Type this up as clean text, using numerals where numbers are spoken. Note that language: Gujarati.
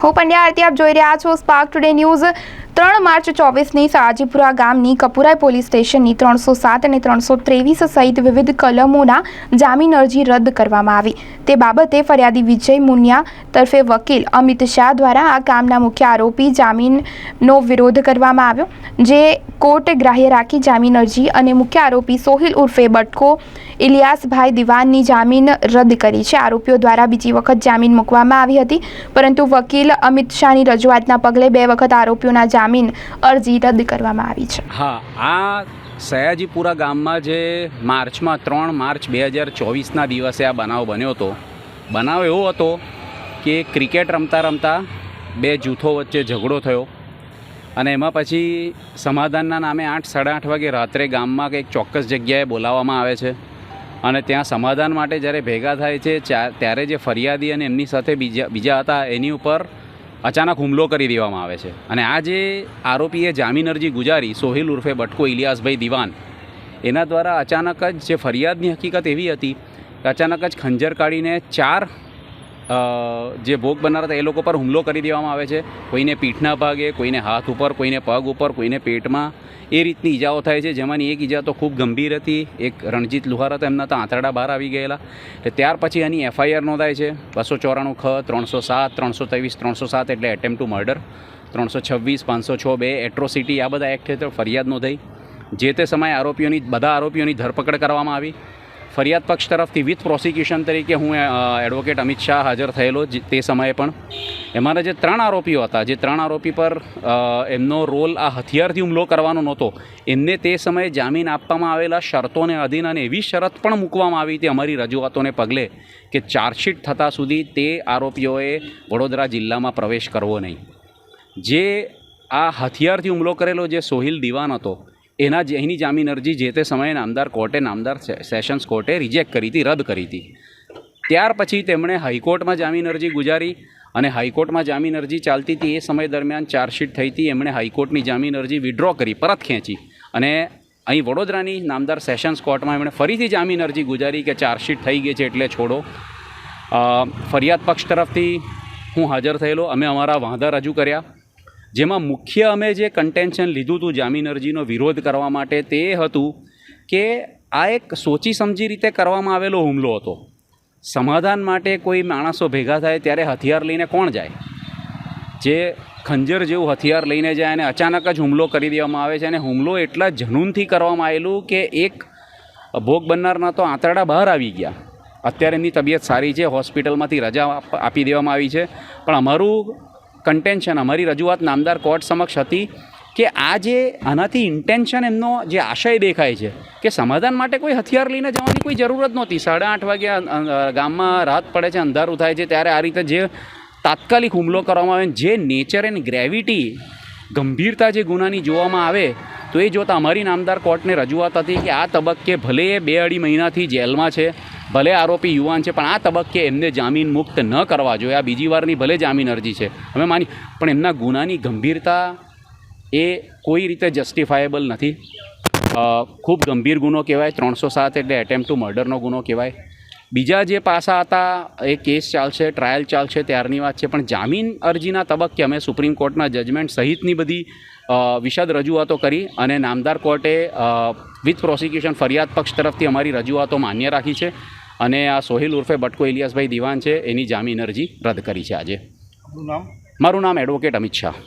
હું પંડ્યા આરતી આપ જોઈ રહ્યા છો સ્પાર્ક ટુડે ન્યૂઝ। 3 માર્ચ 24ની સાજીપુરા ગામની કપુરાઈ પોલીસ સ્ટેશનની 307 અને 323 સહિત વિવિધ કલમોના જામીન અરજી રદ કરવામાં આવી। તે બાબતે ફરિયાદી વિજય મુનિયા તરફે વકીલ અમિત શાહ દ્વારા આ કામના મુખ્ય આરોપી જામીનનો વિરોધ કરવામાં આવ્યો, જે કોર્ટે ગ્રાહ્ય રાખી જામીન અરજી અને મુખ્ય આરોપી સોહિલ ઉર્ફે બટકો ઇલિયાસભાઈ દિવાનની જામીન રદ કરી છે। આરોપીઓ દ્વારા બીજી વખત જામીન મૂકવામાં આવી હતી, પરંતુ વકીલ અમિત શાહની રજૂઆતના પગલે 2 વખત આરોપીઓના જામીન અરજી રદ કરવામાં આવી છે। હા, આ સયાજીપુરા ગામમાં જે 3 માર્ચ 2024ના દિવસે આ બનાવ બન્યો હતો। બનાવ એવો હતો કે ક્રિકેટ રમતા રમતા 2 જૂથો વચ્ચે ઝઘડો થયો અને એમાં પછી સમાધાનના નામે 8-8:30 વાગે રાત્રે ગામમાં એક ચોક્કસ જગ્યાએ બોલાવવામાં આવે છે અને ત્યાં સમાધાન માટે જ્યારે ભેગા થાય છે ત્યારે જે ફરિયાદી અને એમની સાથે બીજા હતા એની ઉપર અચાનક હુમલો કરી દેવામાં આવે છે અને આ જે આરોપીએ જામીન અરજી ગુજારી સોહિલ ઉર્ફે બટકો ઇલિયાસભાઈ દિવાન, એના દ્વારા અચાનક જ જે ફરિયાદની હકીકત એવી હતી કે અચાનક જ ખંજર કાઢીને 4 જે ભોગ બનનાર હતા એ લોકો પર હુમલો કરી દેવામાં આવે છે। કોઈને પીઠના ભાગે, કોઈને હાથ ઉપર, કોઈને પગ ઉપર, કોઈને પેટમાં, એ રીતની ઈજાઓ થાય છે, જેમાંની એક ઈજા તો ખૂબ ગંભીર હતી। એક રણજીત લુહાર હતા, એમના તો આંતરડા બહાર આવી ગયેલા। ત્યાર પછી એની FIR નોંધાય છે 294 ખ, 307, 323, 307 એટલે એટેમ્પ ટુ મર્ડર, 326, 506 2 એટ્રોસિટી, આ બધા એક્ટ હેઠળ ફરિયાદ નોંધાઈ। જે તે સમયે બધા આરોપીઓની ધરપકડ કરવામાં આવી। ફરિયાદ પક્ષ તરફથી વિથ પ્રોસિક્યુશન તરીકે હું એડવોકેટ અમિત શાહ હાજર થયેલો તે સમયે પણ। એમાંના જે 3 આરોપીઓ હતા, જે 3 આરોપી પર એમનો રોલ આ હથિયારથી હુમલો કરવાનો નહોતો, એમને તે સમયે જામીન આપવામાં આવેલા શરતોને અધીન અને એવી શરત પણ મૂકવામાં આવી હતી અમારી રજૂઆતોને પગલે કે ચાર્જશીટ થતાં સુધી તે આરોપીઓએ વડોદરા જિલ્લામાં પ્રવેશ કરવો નહીં। જે આ હથિયારથી હુમલો કરેલો જે સોહિલ દિવાન હતો એની જામીન અરજી જે તે સમયે નામદાર સેશન્સ કોર્ટે રિજેક્ટ કરી હતી, રદ કરી હતી। ત્યાર પછી તેમણે હાઈકોર્ટમાં જામીન અરજી ગુજારી અને હાઈકોર્ટમાં જામીન અરજી ચાલતી હતી એ સમય દરમિયાન ચાર્જશીટ થઈ હતી। એમણે હાઈકોર્ટની જામીન અરજી વિડ્રો કરી, પરત ખેંચી અને અહીં વડોદરાની નામદાર સેશન્સ કોર્ટમાં એમણે ફરીથી જામીન અરજી ગુજારી કે ચાર્જશીટ થઈ ગઈ છે એટલે છોડો। ફરિયાદ પક્ષ તરફથી હું હાજર થયેલો, અમે અમારા વાંધા રજૂ કર્યા, જેમાં મુખ્ય અમે જે કન્ટેન્શન લીધું હતું જામીન અરજીનો વિરોધ કરવા માટે તે હતું કે આ એક સોચી સમજી રીતે કરવામાં આવેલો હુમલો હતો। સમાધાન માટે કોઈ માણસો ભેગા થાય ત્યારે હથિયાર લઈને કોણ જાય? જે ખંજર જેવું હથિયાર લઈને જાય અને અચાનક જ હુમલો કરી દેવામાં આવે છે અને હુમલો એટલા જનૂનથી કરવામાં આવેલું કે એક ભોગ બનનારના તો આંતરડા બહાર આવી ગયા। અત્યારે એમની તબિયત સારી છે, હોસ્પિટલમાંથી રજા આપી દેવામાં આવી છે, પણ અમારું કન્ટેન્શન, અમારી રજૂઆત નામદાર કોર્ટ સમક્ષ હતી કે આ જે આનાથી ઇન્ટેન્શન એમનો જે આશય દેખાય છે કે સમાધાન માટે કોઈ હથિયાર લઈને જવાની કોઈ જરૂર જ નહોતી। 8:30 વાગે ગામમાં રાત પડે છે, અંધારું થાય છે, ત્યારે આ રીતે જે તાત્કાલિક હુમલો કરવામાં આવે, જે નેચર એન્ડ ગ્રેવિટી, ગંભીરતા જે ગુનાની જોવામાં આવે તો એ જોતાં અમારી નામદાર કોર્ટને રજૂઆત હતી કે આ તબક્કે ભલે એ 2-2.5 મહિનાથી જેલમાં છે, ભલે આરોપી યુવાન છે, પણ આ તબક્કે એમને જામીન મુક્ત ન કરવા જોઈએ। આ બીજી વારની ભલે જામીન અરજી છે, અમે માની, પણ એમના ગુનાની ગંભીરતા એ કોઈ રીતે જસ્ટિફાયેબલ નથી। ખૂબ ગંભીર ગુનો કહેવાય, 307 એટલે એટેમ્પ ટુ મર્ડરનો ગુનો કહેવાય। બીજા જે પાસા હતા એ કેસ ચાલશે, ટ્રાયલ ચાલશે ત્યારની વાત છે, પણ જામીન અરજીના તબક્કે અમે સુપ્રીમ કોર્ટના જજમેન્ટ સહિતની બધી વિશદ રજૂઆતો કરી અને નામદાર કોર્ટે વિથ પ્રોસિક્યુશન ફરિયાદ પક્ષ તરફથી અમારી રજૂઆતો માન્ય રાખી છે અને આ સોહિલ ઉર્ફે બટકો ઇલિયાસભાઈ દિવાન છે એની જામીન અરજી રદ કરી છે। આજે મારું નામ એડવોકેટ અમિત શાહ।